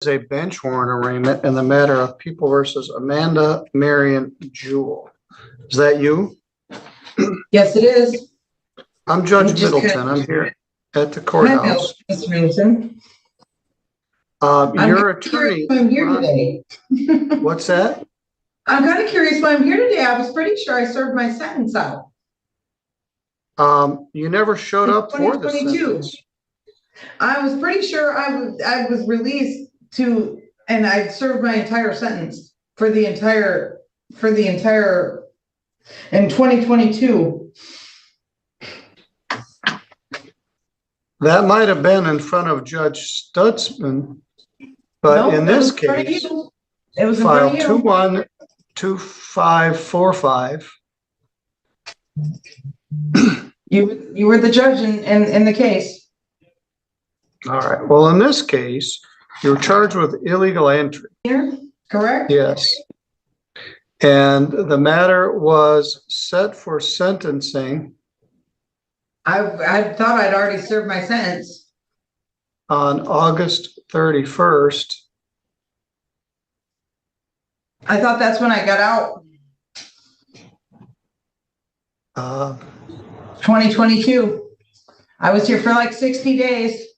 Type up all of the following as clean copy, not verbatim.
is a bench warrant arraignment in the matter of People versus Amanda Marion Jewell. Is that you? Yes, it is. I'm Judge Middleton. I'm here at the courthouse. Hi, Mr. Middleton. Your attorney. I'm here today. What's that? I'm kind of curious why I'm here today. I was pretty sure I served my sentence out. You never showed up for the sentence. I was pretty sure I was released to, and I served my entire sentence for the entire in 2022. That might have been in front of Judge Stutzman, but in this case, it was file 212545. You were the judge in the case. All right. Well, in this case, you were charged with illegal entry. Here, correct? Yes. And the matter was set for sentencing. I thought I'd already served my sentence On August 31st. I thought that's when I got out. 2022. I was here for like 60 days.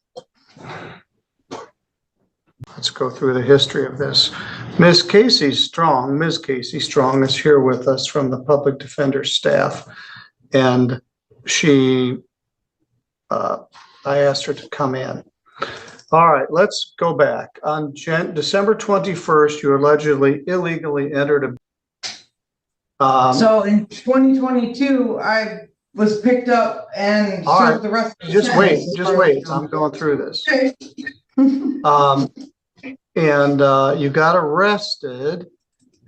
Let's go through the history of this. Ms. Casey Strong is here with us from the public defender staff. And I asked her to come in. All right, let's go back. On December 21st, you allegedly illegally entered so in 2022, I was picked up and served the rest of the Just wait. I'm going through this. Okay. And you got arrested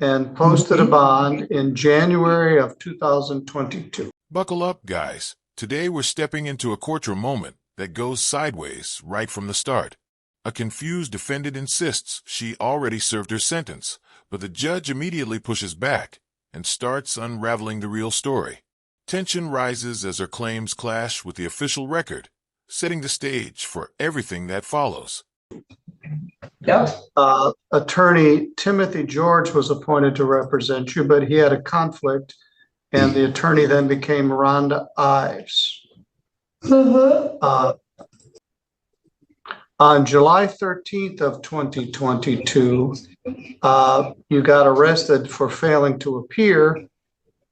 and posted a bond in January of 2022. Buckle up, guys. Today we're stepping into a courtroom moment that goes sideways right from the start. A confused defendant insists she already served her sentence, but the judge immediately pushes back and starts unraveling the real story. Tension rises as her claims clash with the official record, setting the stage for everything that follows. Yep. Attorney Timothy George was appointed to represent you, but he had a conflict, and the attorney then became Rhonda Ives. On July 13th of 2022, you got arrested for failing to appear,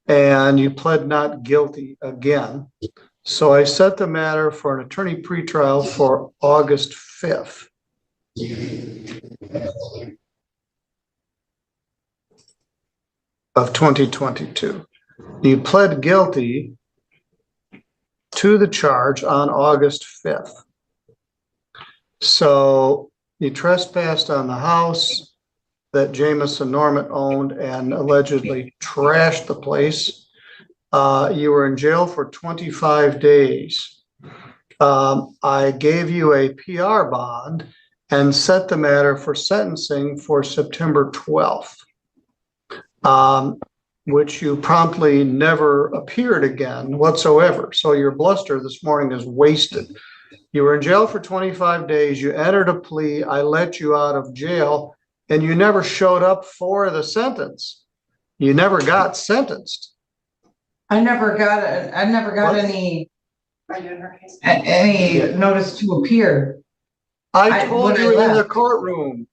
and you pled not guilty again. So I set the matter for an attorney pretrial for August 5th. Of 2022. You pled guilty to the charge on August 5th. So you trespassed on the house that Jamison Norman owned and allegedly trashed the place. You were in jail for 25 days. I gave you a PR bond and set the matter for sentencing for September 12th, which you promptly never appeared again whatsoever. So your bluster this morning is wasted. You were in jail for 25 days. You entered a plea. I let you out of jail, and you never showed up for the sentence. You never got sentenced. I never got any notice to appear. I told you in the courtroom.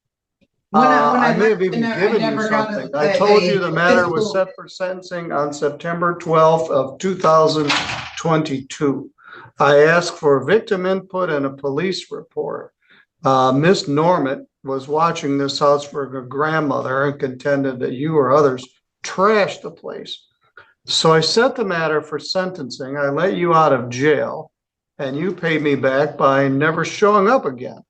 I may have even given you something. I told you the matter was set for sentencing on September 12th of 2022. I asked for victim input and a police report. Miss Norman was watching this house for her grandmother and contended that you or others trashed the place. So I set the matter for sentencing. I let you out of jail, and you paid me back by never showing up again.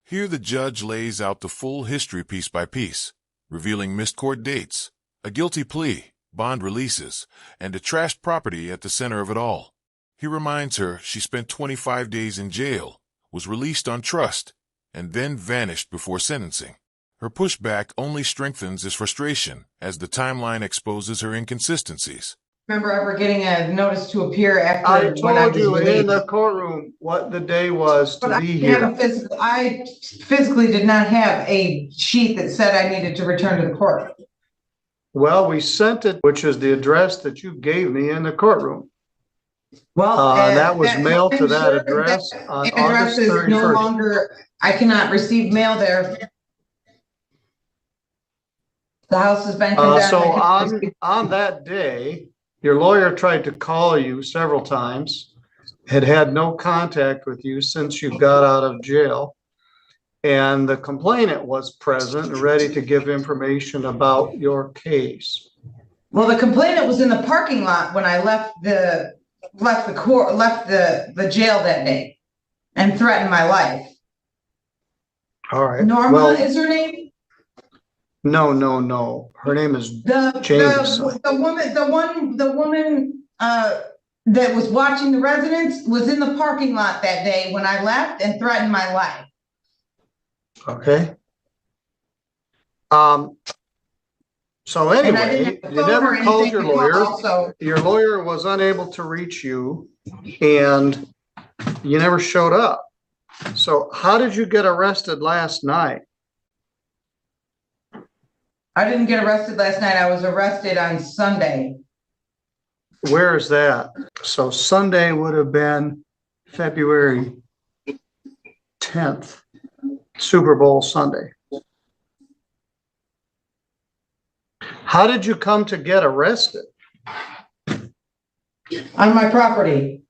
Here the judge lays out the full history piece by piece, revealing missed court dates, a guilty plea, bond releases, and a trashed property at the center of it all. He reminds her she spent 25 days in jail, was released on trust, and then vanished before sentencing. Her pushback only strengthens his frustration as the timeline exposes her inconsistencies. remember ever getting a notice to appear I after when I told was you in released. the courtroom what the day was But to I be didn't have here. a physical, I physically did not have a sheet that said I needed to return to the court. Well, we sent it, which is the address that you gave me in the courtroom. Well, And that was mailed to I'm that sure address that on address August is no 31st. longer, I cannot receive mail there. The house has been condemned. So I cannot receive- on that day, your lawyer tried to call you several times, had no contact with you since you got out of jail. And the complainant was present, ready to give information about your case. Well, the complainant was in the parking lot when I left the jail that day and threatened my life. All right. Norma Well, is her name? no. Her name is The Jameson. the woman that was watching the residence was in the parking lot that day when I left and threatened my life. Okay. So And I anyway, didn't have a you phone or never called anything your to lawyer. call, so Your lawyer was unable to reach you and you never showed up. So how did you get arrested last night? I didn't get arrested last night. I was arrested on Sunday. Where is that? So Sunday would have been February 10th, Super Bowl Sunday. How did you come to get arrested? On my property.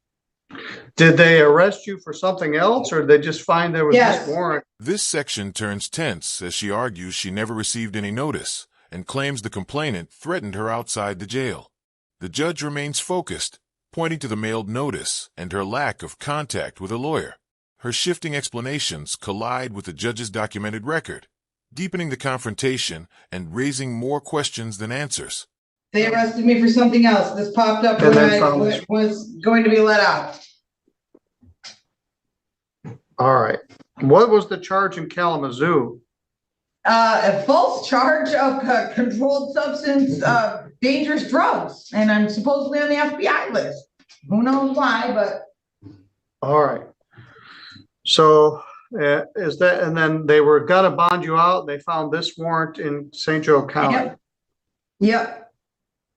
Did they arrest you for something else, or did they just find there was Yes. this warrant? This section turns tense as she argues she never received any notice and claims the complainant threatened her outside the jail. The judge remains focused, pointing to the mailed notice and her lack of contact with a lawyer. Her shifting explanations collide with the judge's documented record, deepening the confrontation and raising more questions than answers. They arrested me for something else. This popped up And when then I found this. was going to be let out. All right. What was the charge in Kalamazoo? A false charge of controlled substance, dangerous drugs, and I'm supposedly on the FBI list. Who knows why, but All right. So is that, and then they were gonna bond you out. They found this warrant in St. Joe County. yep.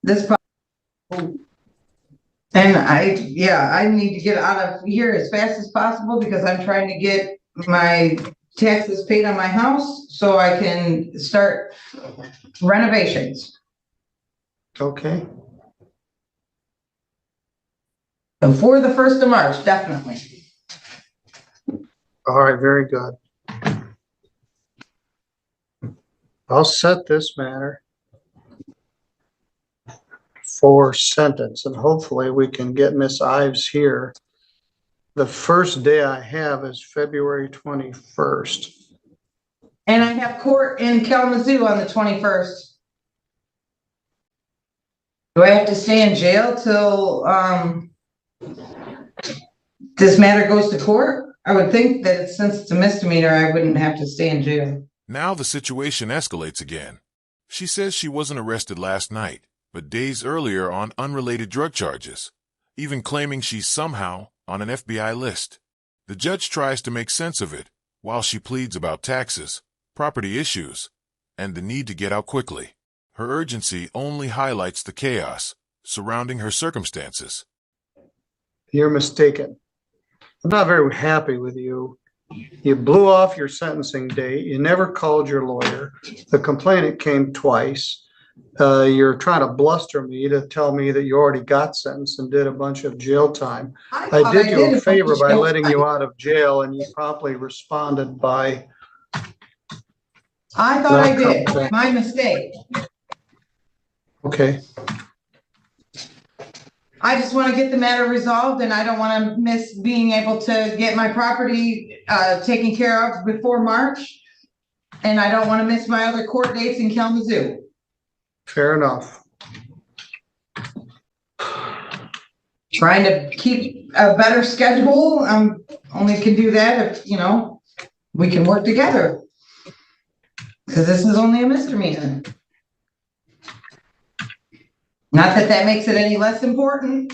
This. And I need to get out of here as fast as possible because I'm trying to get my taxes paid on my house so I can start renovations. Okay. Before the 1st of March, definitely. All right. Very good. I'll set this matter for sentence, and hopefully we can get Miss Ives here. The first day I have is February 21st. And I have court in Kalamazoo on the 21st. Do I have to stay in jail till this matter goes to court? I would think that since it's a misdemeanor, I wouldn't have to stay in jail. Now the situation escalates again. She says she wasn't arrested last night, but days earlier on unrelated drug charges, even claiming she's somehow on an FBI list. The judge tries to make sense of it while she pleads about taxes, property issues, and the need to get out quickly. Her urgency only highlights the chaos surrounding her circumstances. You're mistaken. I'm not very happy with you. You blew off your sentencing date. You never called your lawyer. The complainant came twice. You're trying to bluster me to tell me that you already got sentenced and did a bunch of jail time. I did you a favor by letting you out of jail, and you promptly responded by. I thought I did. My mistake. Okay. I just want to get the matter resolved, and I don't want to miss being able to get my property taken care of before March. And I don't want to miss my other court dates in Kalamazoo. Fair enough. Trying to keep a better schedule. Only can do that if, we can work together. Because this is only a misdemeanor. Not that that makes it any less important.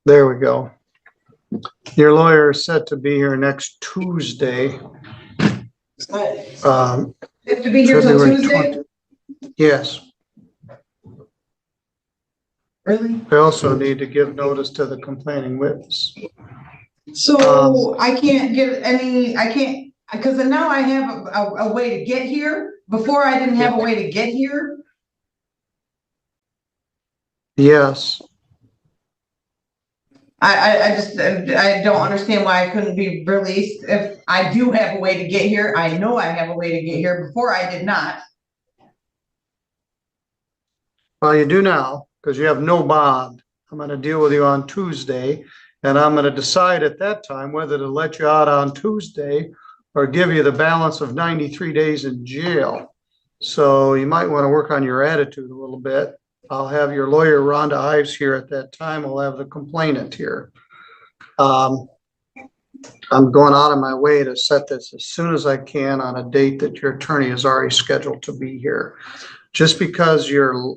There we go. Your lawyer is set to be here next Tuesday. Have to be here till February Tuesday? 20. Yes. Really? We also need to give notice to the complaining witness. So I can't get any, I can't, because now I have a way to get here. Before I didn't have a way to get here. Yes. I don't understand why I couldn't be released. If I do have a way to get here, I know I have a way to get here. Before I did not. Well, you do now, because you have no bond. I'm going to deal with you on Tuesday, and I'm going to decide at that time whether to let you out on Tuesday or give you the balance of 93 days in jail. So you might want to work on your attitude a little bit. I'll have your lawyer, Rhonda Ives, here at that time. We'll have the complainant here. I'm going out of my way to set this as soon as I can on a date that your attorney is already scheduled to be here. Just because you're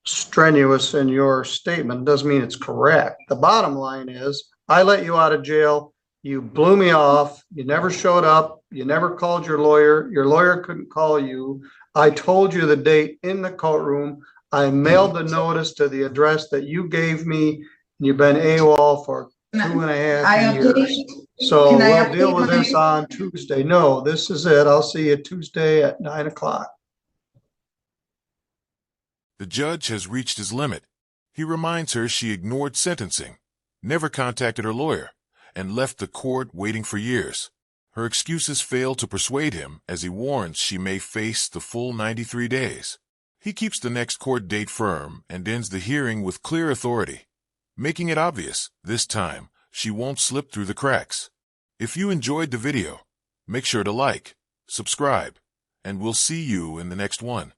strenuous in your statement doesn't mean it's correct. The bottom line is, I let you out of jail. You blew me off. You never showed up. You never called your lawyer. Your lawyer couldn't call you. I told you the date in the courtroom. I mailed the notice to the address that you gave me. You've been AWOL for 2.5 years. So we'll deal with this on Tuesday. No, this is it. I'll see you Tuesday at 9 o'clock. The judge has reached his limit. He reminds her she ignored sentencing, never contacted her lawyer, and left the court waiting for years. Her excuses fail to persuade him as he warns she may face the full 93 days. He keeps the next court date firm and ends the hearing with clear authority, making it obvious this time she won't slip through the cracks. If you enjoyed the video, make sure to like, subscribe, and we'll see you in the next one.